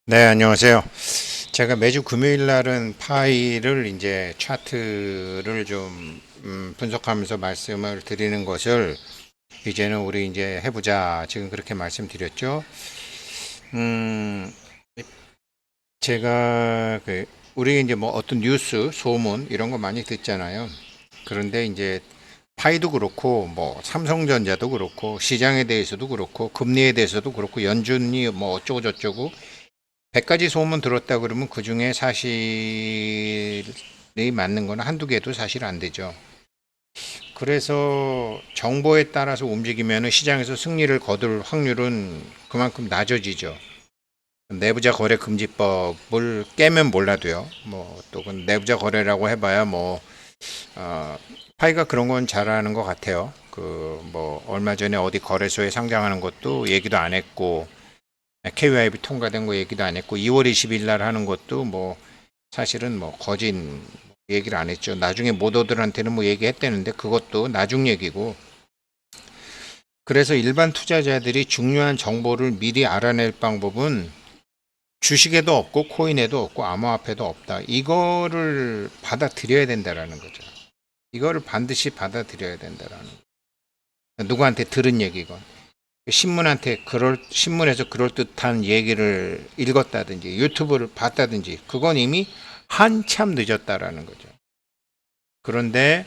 네, 안녕하세요. 제가 매주 금요일 날은 파이를 이제 차트를 좀 분석하면서 말씀을 드리는 것을 이제는 우리 이제 해보자. 지금 그렇게 말씀드렸죠. 음, 제가 우리 이제 뭐 어떤 뉴스, 소문 이런 거 많이 듣잖아요. 그런데 이제 파이도 그렇고 뭐 삼성전자도 그렇고 시장에 대해서도 그렇고 금리에 대해서도 그렇고 연준이 뭐 어쩌고 저쩌고 100가지 소문 들었다 그러면 그 중에 사실이 맞는 거는 한두 개도 사실 안 되죠. 그래서 정보에 따라서 움직이면 시장에서 승리를 거둘 확률은 그만큼 낮아지죠. 내부자 거래 금지법을 깨면 몰라도요. 뭐 또 그 내부자 거래라고 해봐야 뭐 어, 파이가 그런 건 잘하는 것 같아요. 그 뭐 얼마 전에 어디 거래소에 상장하는 것도 얘기도 안 했고 KYB 통과된 거 얘기도 안 했고 2월 20일 날 하는 것도 뭐 사실은 뭐 거진 얘기를 안 했죠. 나중에 모더들한테는 뭐 얘기했다는데 그것도 나중 얘기고. 그래서 일반 투자자들이 중요한 정보를 미리 알아낼 방법은 주식에도 없고 코인에도 없고 암호화폐도 없다. 이거를 받아들여야 된다라는 거죠. 이거를 반드시 받아들여야 된다라는 거죠. 누구한테 들은 얘기건. 신문에서 그럴듯한 얘기를 읽었다든지 유튜브를 봤다든지 그건 이미 한참 늦었다라는 거죠. 그런데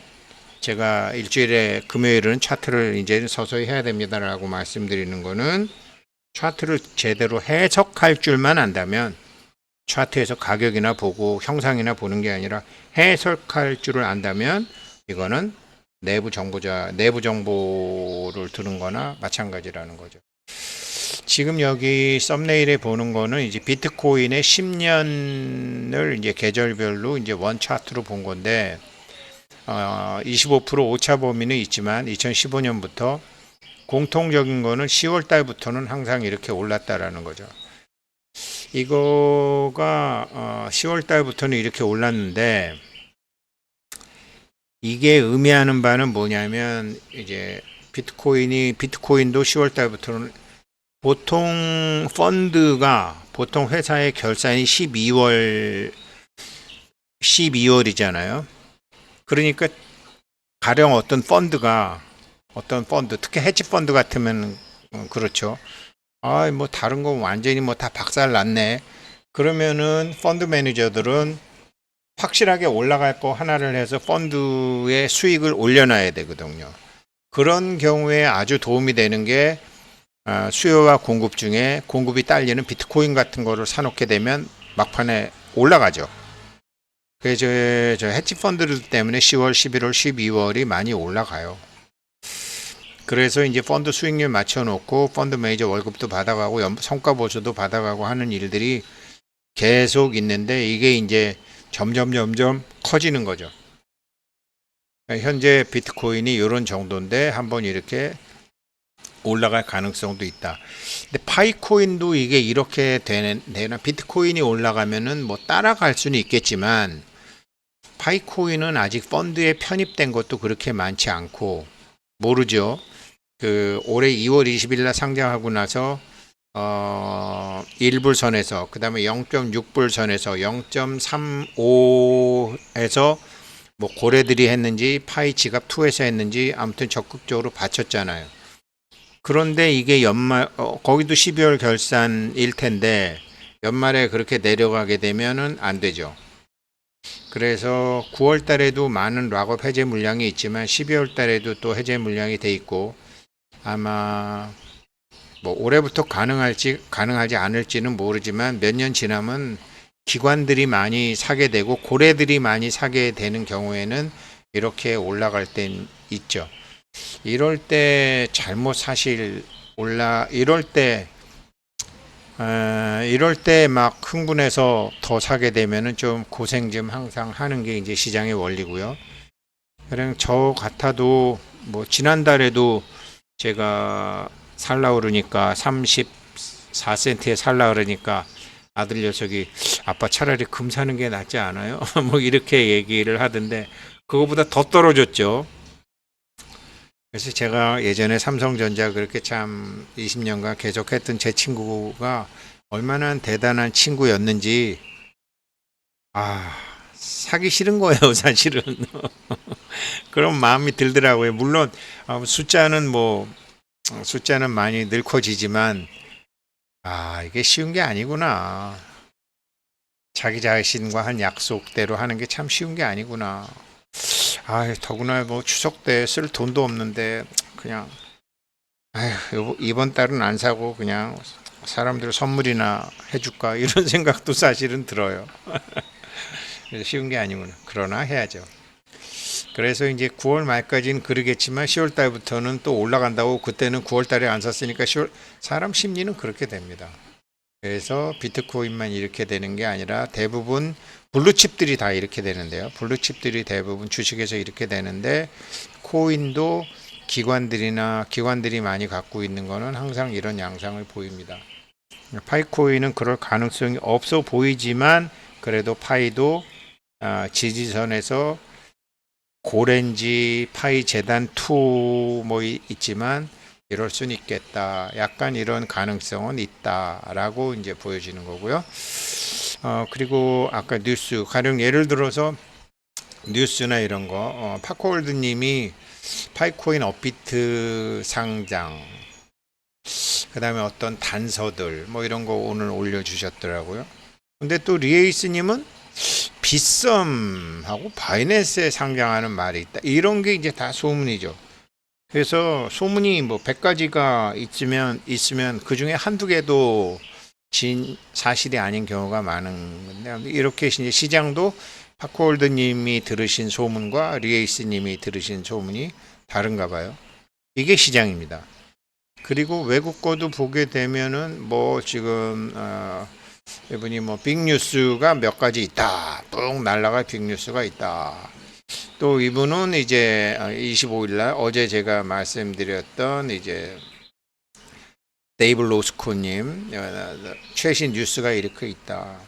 제가 일주일에 금요일은 차트를 이제 서서히 해야 됩니다라고 말씀드리는 거는 차트를 제대로 해석할 줄만 안다면 차트에서 가격이나 보고 형상이나 보는 게 아니라 해석할 줄을 안다면 이거는 내부 정보를 들은 거나 마찬가지라는 거죠. 지금 여기 썸네일에 보는 거는 이제 비트코인의 10년을 이제 계절별로 이제 원 차트로 본 건데 25% 오차 범위는 있지만 2015년부터 공통적인 거는 10월 달부터는 항상 이렇게 올랐다라는 거죠. 이거가 10월 달부터는 이렇게 올랐는데 이게 의미하는 바는 뭐냐면 이제 비트코인도 10월 달부터는 보통 회사의 결산이 12월이잖아요. 그러니까 가령 어떤 펀드 특히 헤지 펀드 같으면 그렇죠. 뭐 다른 거 완전히 뭐 다 박살 났네. 그러면은 펀드 매니저들은 확실하게 올라갈 거 하나를 해서 펀드의 수익을 올려놔야 되거든요. 그런 경우에 아주 도움이 되는 게 수요와 공급 중에 공급이 딸리는 비트코인 같은 거를 사놓게 되면 막판에 올라가죠. 그래서 저 헤지 펀드들 때문에 10월, 11월, 12월이 많이 올라가요. 그래서 이제 펀드 수익률 맞춰놓고 펀드 매니저 월급도 받아가고 성과 보수도 받아가고 하는 일들이 계속 있는데 이게 이제 점점 커지는 거죠. 현재 비트코인이 이런 정도인데 한번 이렇게 올라갈 가능성도 있다. 근데 파이코인도 이게 이렇게 되나? 비트코인이 올라가면은 뭐 따라갈 수는 있겠지만 파이코인은 아직 펀드에 편입된 것도 그렇게 많지 않고 모르죠. 그 올해 2월 20일 날 상장하고 나서 1불 선에서 그다음에 0.6불 선에서 0.35에서 뭐 고래들이 했는지 파이 지갑 투에서 했는지 아무튼 적극적으로 받쳤잖아요. 그런데 이게 거기도 12월 결산일 텐데 연말에 그렇게 내려가게 되면은 안 되죠. 그래서 9월 달에도 많은 락업 해제 물량이 있지만 12월 달에도 또 해제 물량이 돼 있고 아마 뭐 올해부터 가능하지 않을지는 모르지만 몇 년 지나면 기관들이 많이 사게 되고 고래들이 많이 사게 되는 경우에는 이렇게 올라갈 땐 있죠. 이럴 때 잘못 사실 올라 이럴 때 막 흥분해서 더 사게 되면은 좀 고생 좀 항상 하는 게 이제 시장의 원리고요. 그냥 저 같아도 뭐 지난달에도 제가 살라 그러니까 34센트에 살라 그러니까 아들 녀석이 아빠 차라리 금 사는 게 낫지 않아요? 뭐 이렇게 얘기를 하던데 그거보다 더 떨어졌죠. 그래서 제가 예전에 삼성전자 그렇게 참 20년간 계속했던 제 친구가 얼마나 대단한 친구였는지 사기 싫은 거예요, 사실은. 그런 마음이 들더라고요. 물론 숫자는 많이 늘 커지지만 이게 쉬운 게 아니구나. 자기 자신과 한 약속대로 하는 게 참 쉬운 게 아니구나. 더구나 뭐 추석 때 쓸 돈도 없는데 그냥 이번 달은 안 사고 그냥 사람들 선물이나 해줄까 이런 생각도 사실은 들어요. 그래서 쉬운 게 아니구나. 그러나 해야죠. 그래서 이제 9월 말까지는 그러겠지만 10월 달부터는 또 올라간다고 그때는 9월 달에 안 샀으니까 10월 사람 심리는 그렇게 됩니다. 그래서 비트코인만 이렇게 되는 게 아니라 대부분 블루칩들이 다 이렇게 되는데요. 블루칩들이 대부분 주식에서 이렇게 되는데 코인도 기관들이 많이 갖고 있는 거는 항상 이런 양상을 보입니다. 파이코인은 그럴 가능성이 없어 보이지만 그래도 파이도 지지선에서 고렌지 파이 재단 2 뭐 있지만 이럴 수는 있겠다. 약간 이런 가능성은 있다라고 이제 보여지는 거고요. 그리고 아까 뉴스 가령 예를 들어서 뉴스나 이런 거 파코홀드 님이 파이코인 업비트 상장 그다음에 어떤 단서들 뭐 이런 거 오늘 올려주셨더라고요. 근데 또 리에이스님은 빗썸하고 바이낸스에 상장하는 말이 있다. 이런 게 이제 다 소문이죠. 그래서 소문이 뭐 100가지가 있으면 그 중에 한두 개도 사실이 아닌 경우가 많은 건데 이렇게 이제 시장도 파크홀드님이 들으신 소문과 리에이스님이 들으신 소문이 다른가 봐요. 이게 시장입니다. 그리고 외국 거도 보게 되면은 뭐 지금 이분이 뭐 빅뉴스가 몇 가지 있다. 뿡 날라갈 빅뉴스가 있다. 또 이분은 이제 25일 날 어제 제가 말씀드렸던 이제 데이브 로스코님 최신 뉴스가 이렇게 있다.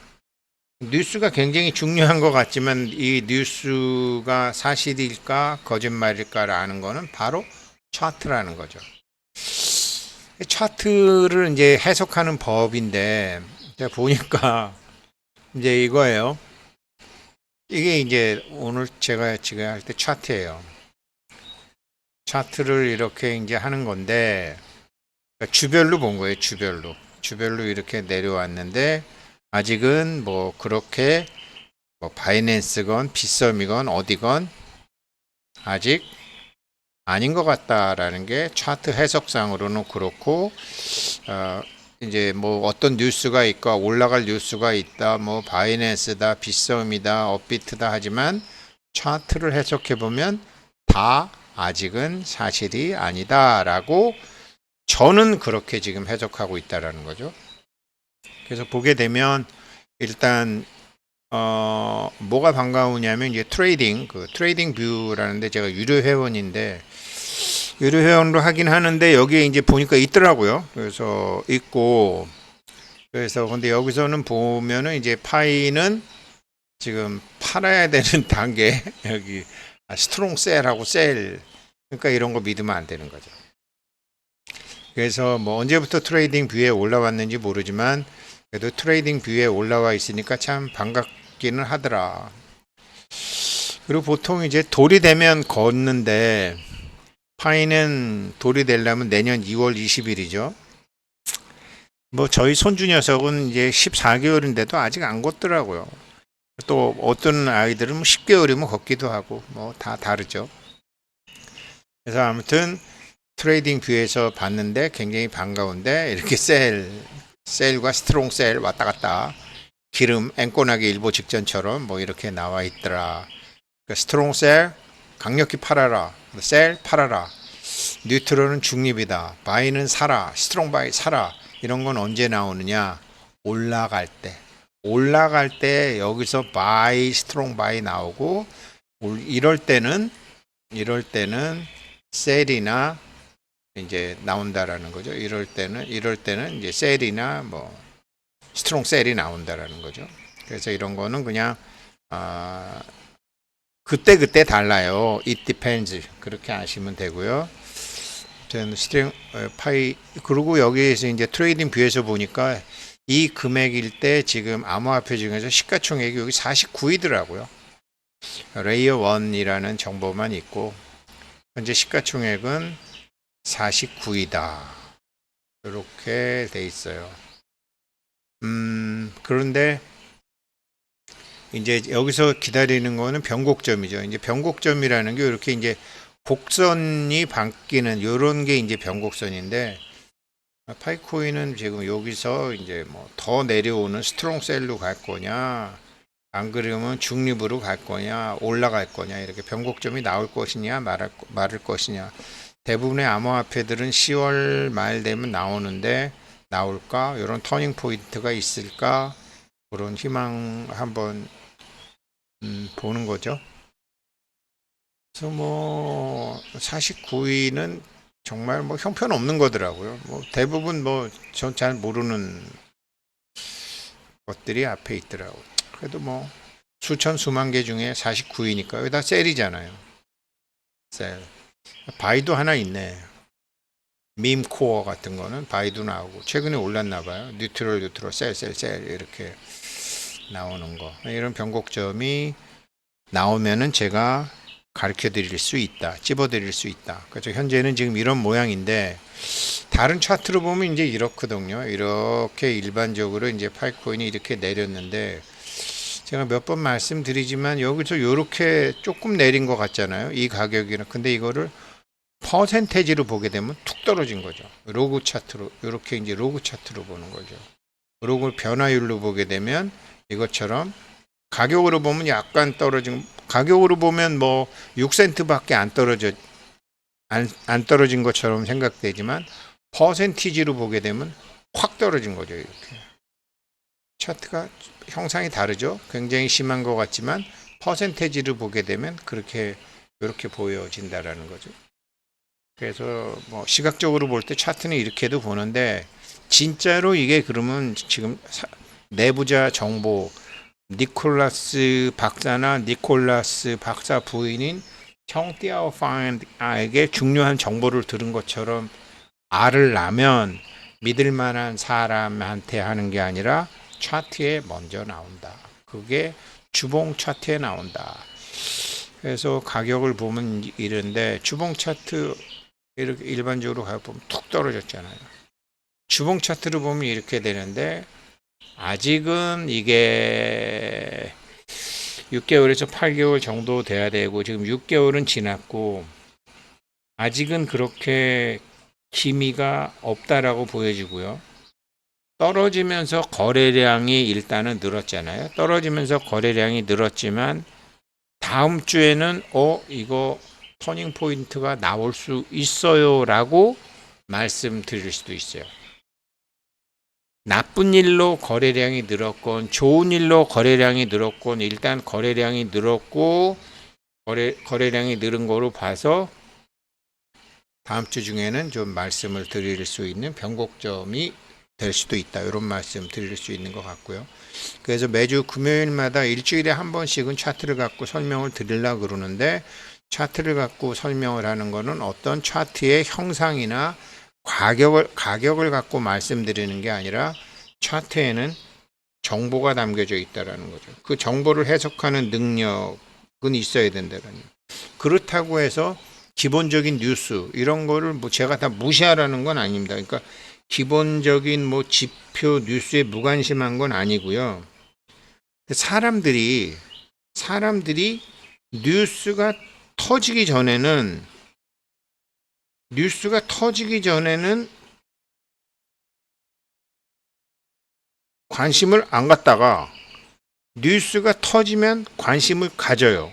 뉴스가 굉장히 중요한 것 같지만 이 뉴스가 사실일까 거짓말일까라는 거는 바로 차트라는 거죠. 차트를 이제 해석하는 법인데 제가 보니까 이제 이거예요. 이게 이제 오늘 제가 지금 할 때 차트예요. 차트를 이렇게 이제 하는 건데 그러니까 주별로 본 거예요. 주별로 이렇게 내려왔는데 아직은 뭐 그렇게 뭐 바이낸스건 빗썸이건 어디건 아직 아닌 것 같다라는 게 차트 해석상으로는 그렇고 이제 뭐 어떤 뉴스가 있고 올라갈 뉴스가 있다 뭐 바이낸스다 빗썸이다 업비트다 하지만 차트를 해석해 보면 다 아직은 사실이 아니다라고 저는 그렇게 지금 해석하고 있다라는 거죠. 그래서 보게 되면 일단 뭐가 반가우냐면 이제 트레이딩 뷰라는데 제가 유료 회원인데 유료 회원으로 하긴 하는데 여기에 이제 보니까 있더라고요. 그래서 있고 그래서 근데 여기서는 보면은 이제 파이는 지금 팔아야 되는 단계 여기 스트롱 셀하고 셀 그러니까 이런 거 믿으면 안 되는 거죠. 그래서 뭐 언제부터 트레이딩 뷰에 올라왔는지 모르지만 그래도 트레이딩 뷰에 올라와 있으니까 참 반갑기는 하더라. 그리고 보통 이제 돌이 되면 걷는데 파이는 돌이 되려면 내년 2월 20일이죠. 뭐 저희 손주 녀석은 이제 14개월인데도 아직 안 걷더라고요. 또 어떤 아이들은 뭐 10개월이면 걷기도 하고 뭐 다 다르죠. 그래서 아무튼 트레이딩 뷰에서 봤는데 굉장히 반가운데 이렇게 셀과 스트롱 셀 왔다 갔다 기름 앵꼬나기 일보 직전처럼 뭐 이렇게 나와 있더라. 그러니까 스트롱 셀 강력히 팔아라. 셀 팔아라. 뉴트럴은 중립이다. 바이는 사라. 스트롱 바이 사라. 이런 건 언제 나오느냐? 올라갈 때. 올라갈 때 여기서 바이 스트롱 바이 나오고 이럴 때는 셀이나 이제 나온다라는 거죠. 이럴 때는 이제 셀이나 뭐 스트롱 셀이 나온다라는 거죠. 그래서 이런 거는 그냥 그때 달라요. It depends 그렇게 아시면 되고요. 스트링 파이 그리고 여기에서 이제 트레이딩 뷰에서 보니까 이 금액일 때 지금 암호화폐 중에서 시가총액이 여기 49이더라고요. 레이어 1이라는 정보만 있고 현재 시가총액은 49이다. 이렇게 돼 있어요. 그런데 이제 여기서 기다리는 거는 변곡점이죠. 이제 변곡점이라는 게 이렇게 이제 곡선이 바뀌는 이런 게 이제 변곡선인데 파이코인은 지금 여기서 이제 뭐 더 내려오는 스트롱셀로 갈 거냐, 안 그러면 중립으로 갈 거냐, 올라갈 거냐 이렇게 변곡점이 나올 것이냐 말을 것이냐. 대부분의 암호화폐들은 10월 말 되면 나오는데 나올까? 이런 터닝 포인트가 있을까? 그런 희망 한번 보는 거죠. 그래서 뭐 49위는 정말 뭐 형편없는 거더라고요. 뭐 대부분 뭐 전 잘 모르는 것들이 앞에 있더라고요. 그래도 뭐 수천 수만 개 중에 49위니까 여기 다 셀이잖아요. 셀. 바이도 하나 있네. 밈코어 같은 거는 바이도 나오고 최근에 올랐나 봐요. 뉴트럴 셀 이렇게 나오는 거. 이런 변곡점이 나오면은 제가 가르쳐 드릴 수 있다. 찝어 드릴 수 있다. 그렇죠. 현재는 지금 이런 모양인데 다른 차트로 보면 이제 이렇거든요. 이렇게 일반적으로 이제 파이코인이 이렇게 내렸는데 제가 몇 번 말씀드리지만 여기서 이렇게 조금 내린 것 같잖아요. 이 가격이는. 근데 이거를 퍼센테이지로 보게 되면 툭 떨어진 거죠. 로그 차트로 이렇게 이제 로그 차트로 보는 거죠. 로그 변화율로 보게 되면 이것처럼 가격으로 보면 약간 떨어진, 가격으로 보면 뭐 6센트밖에 안 떨어진 것처럼 생각되지만 퍼센티지로 보게 되면 확 떨어진 거죠. 이렇게 차트가 형상이 다르죠. 굉장히 심한 것 같지만 퍼센테이지로 보게 되면 그렇게 이렇게 보여진다라는 거죠. 그래서 뭐 시각적으로 볼 때 차트는 이렇게도 보는데 진짜로 이게 그러면 지금 내부자 정보 니콜라스 박사나 니콜라스 박사 부인인 청띠아오 파인에게 중요한 정보를 들은 것처럼 알을 나면 믿을 만한 사람한테 하는 게 아니라 차트에 먼저 나온다. 그게 주봉 차트에 나온다. 그래서 가격을 보면 이런데 주봉 차트 이렇게 일반적으로 가보면 툭 떨어졌잖아요. 주봉 차트를 보면 이렇게 되는데 아직은 이게 6개월에서 8개월 정도 돼야 되고 지금 6개월은 지났고 아직은 그렇게 기미가 없다라고 보여지고요. 떨어지면서 거래량이 일단은 늘었잖아요. 떨어지면서 거래량이 늘었지만 다음 주에는 이거 터닝 포인트가 나올 수 있어요 라고 말씀드릴 수도 있어요. 나쁜 일로 거래량이 늘었건 좋은 일로 거래량이 늘었건 일단 거래량이 늘었고 거래량이 늘은 거로 봐서 다음 주 중에는 좀 말씀을 드릴 수 있는 변곡점이 될 수도 있다. 이런 말씀 드릴 수 있는 것 같고요. 그래서 매주 금요일마다 일주일에 한 번씩은 차트를 갖고 설명을 드리려고 그러는데 차트를 갖고 설명을 하는 것은 어떤 차트의 형상이나 가격을 갖고 말씀드리는 게 아니라 차트에는 정보가 담겨져 있다라는 거죠. 그 정보를 해석하는 능력은 있어야 된다는 거예요. 그렇다고 해서 기본적인 뉴스 이런 거를 뭐 제가 다 무시하라는 건 아닙니다. 그러니까 기본적인 뭐 지표 뉴스에 무관심한 건 아니고요. 사람들이 뉴스가 터지기 전에는 관심을 안 갖다가 뉴스가 터지면 관심을 가져요.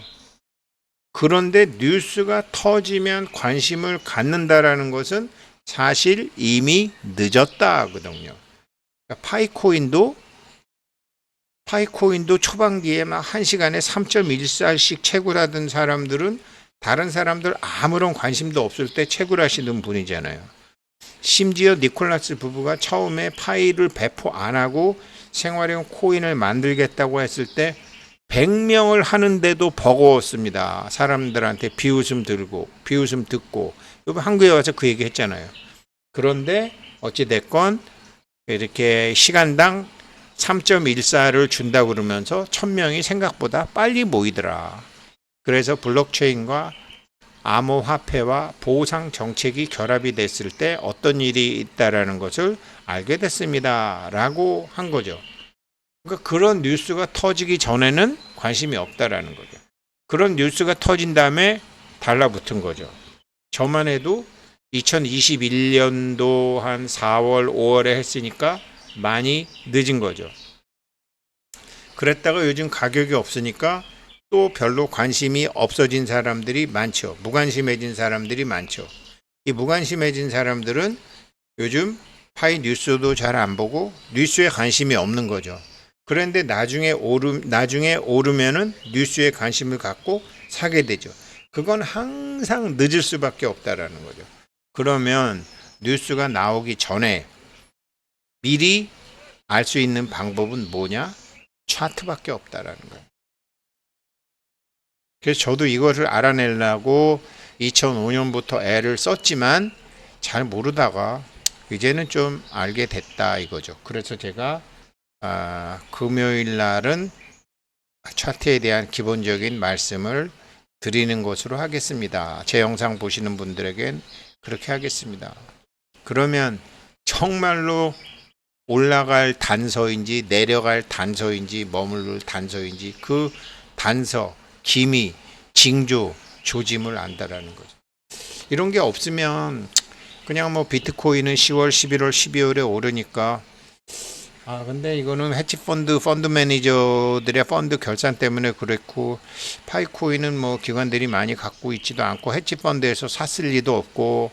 그런데 뉴스가 터지면 관심을 갖는다라는 것은 사실 이미 늦었다거든요. 그러니까 파이코인도 초반기에 막 1시간에 3.14씩 채굴하던 사람들은 다른 사람들 아무런 관심도 없을 때 채굴하시는 분이잖아요. 심지어 니콜라스 부부가 처음에 파이를 배포 안 하고 생활용 코인을 만들겠다고 했을 때 100명을 하는데도 버거웠습니다. 사람들한테 비웃음 듣고 한국에 와서 그 얘기 했잖아요. 그런데 어찌됐건 이렇게 시간당 3.14를 준다고 그러면서 1000명이 생각보다 빨리 모이더라. 그래서 블록체인과 암호화폐와 보상 정책이 결합이 됐을 때 어떤 일이 있다라는 것을 알게 됐습니다. 라고 한 거죠. 그러니까 그런 뉴스가 터지기 전에는 관심이 없다라는 거죠. 그런 뉴스가 터진 다음에 달라붙은 거죠. 저만 해도 2021년도 한 4월, 5월에 했으니까 많이 늦은 거죠. 그랬다가 요즘 가격이 없으니까 또 별로 관심이 없어진 사람들이 많죠. 무관심해진 사람들이 많죠. 이 무관심해진 사람들은 요즘 파이 뉴스도 잘 안 보고 뉴스에 관심이 없는 거죠. 그런데 나중에 오르면은 뉴스에 관심을 갖고 사게 되죠. 그건 항상 늦을 수밖에 없다라는 거죠. 그러면 뉴스가 나오기 전에 미리 알 수 있는 방법은 뭐냐? 차트밖에 없다라는 거예요. 그래서 저도 이것을 알아내려고 2005년부터 애를 썼지만 잘 모르다가 이제는 좀 알게 됐다 이거죠. 그래서 제가 금요일 날은 차트에 대한 기본적인 말씀을 드리는 것으로 하겠습니다. 제 영상 보시는 분들에겐 그렇게 하겠습니다. 그러면 정말로 올라갈 단서인지 내려갈 단서인지 머무를 단서인지 그 단서, 기미, 징조, 조짐을 안다라는 거죠. 이런 게 없으면 그냥 뭐 비트코인은 10월, 11월, 12월에 오르니까 근데 이거는 펀드 매니저들의 펀드 결산 때문에 그랬고 파이코인은 뭐 기관들이 많이 갖고 있지도 않고 헤지펀드에서 샀을 리도 없고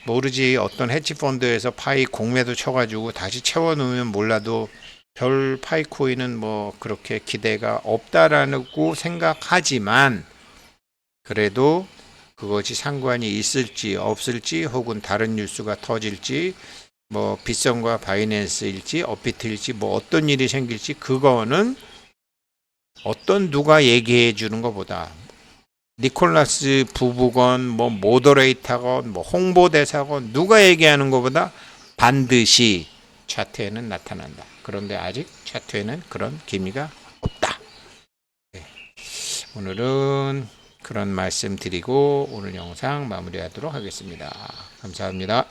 모르지 어떤 헤지펀드에서 파이 공매도 쳐가지고 다시 채워놓으면 몰라도 별 파이코인은 뭐 그렇게 기대가 없다라고 생각하지만 그래도 그것이 상관이 있을지 없을지 혹은 다른 뉴스가 터질지 뭐 빗썸과 바이낸스일지 업비트일지 뭐 어떤 일이 생길지 그거는 어떤 누가 얘기해 주는 것보다 니콜라스 부부건 뭐 모더레이터건 뭐 홍보대사건 누가 얘기하는 것보다 반드시 차트에는 나타난다. 그런데 아직 차트에는 그런 기미가 없다. 네. 오늘은 그런 말씀 드리고 오늘 영상 마무리하도록 하겠습니다. 감사합니다.